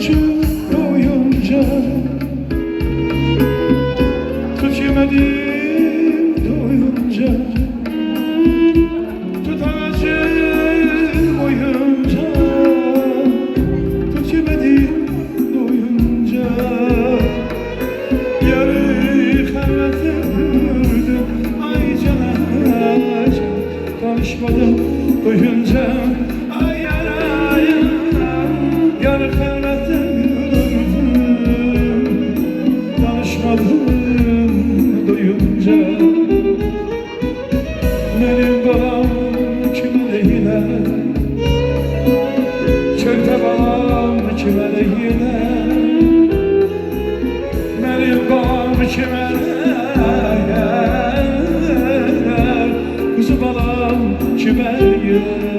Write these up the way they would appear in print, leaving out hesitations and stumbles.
acı doyunca tut yemedim doyunca tut acı boyunca tut yemedim doyunca yarı kalbete vurdum ay cana tanışmadım doyunca ay yaraya yarı kalbete vurdum tanışmadım doyunca benim balam kime lehine çölde balam kime lehine benim balam kime kuzu balam kime lehine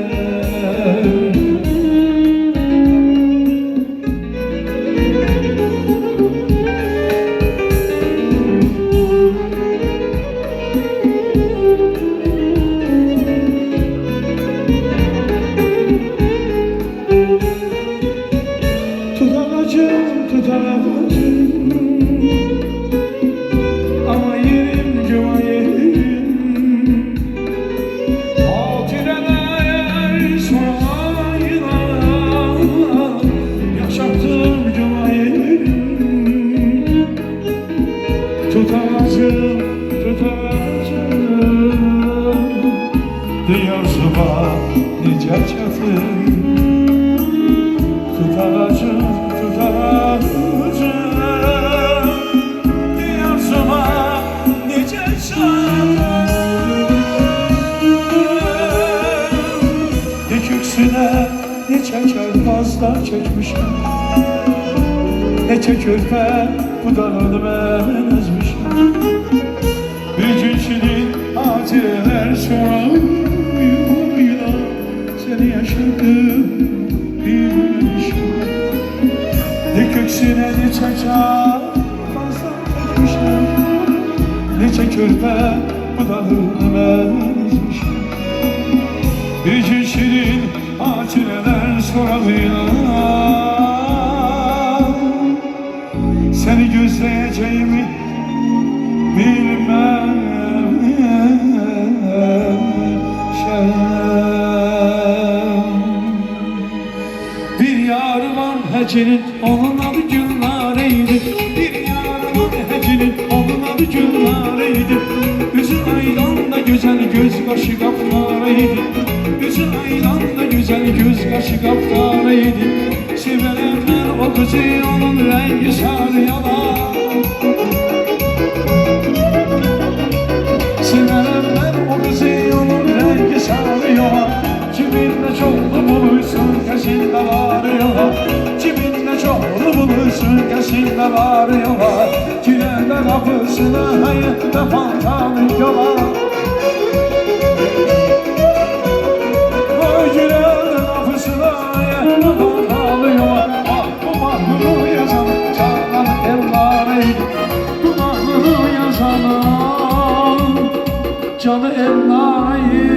Tutacağım ama yerim cuma yerim hatireler sorayla yaşattım cuma yerim tutacağım diyar sabah nice çatım tutacağım diyar sabah nice çatım dik yüksüne ne çeker fazla çekmişim ne çekörpe bu dalını ben ezmişim bir gün şirin hatireler sorayla seni yaşadım bilmişim ne köksüne ne çeker fazla çekmişim ne çekörpe bu dalını ben ezmişim bir gün şirin hatireler sorayla seni gözleyeceğimi bilmem bir yar var hecinin onun adı Gülnare'ydi bir yar var hecinin onun adı Gülnare'ydi yüzü aydan da güzel göz kaşı kapkareydi yüzü aydan da güzel göz kaşı kapkareydi sevenler o kızı onun rengi sarı yalan sevenler o kızı onun rengi sarı yalan cebinde çoklu bulursun kasinde var yalan cebinde çoklu bulursun kasinde var yalan girende kapısına hayatta fantanı yalan o girende kapısına hayatta fantanı yalan bu mahnunu yazan Canan Elmare'ydi bu mahnunu yazan Canı Elmare'ydi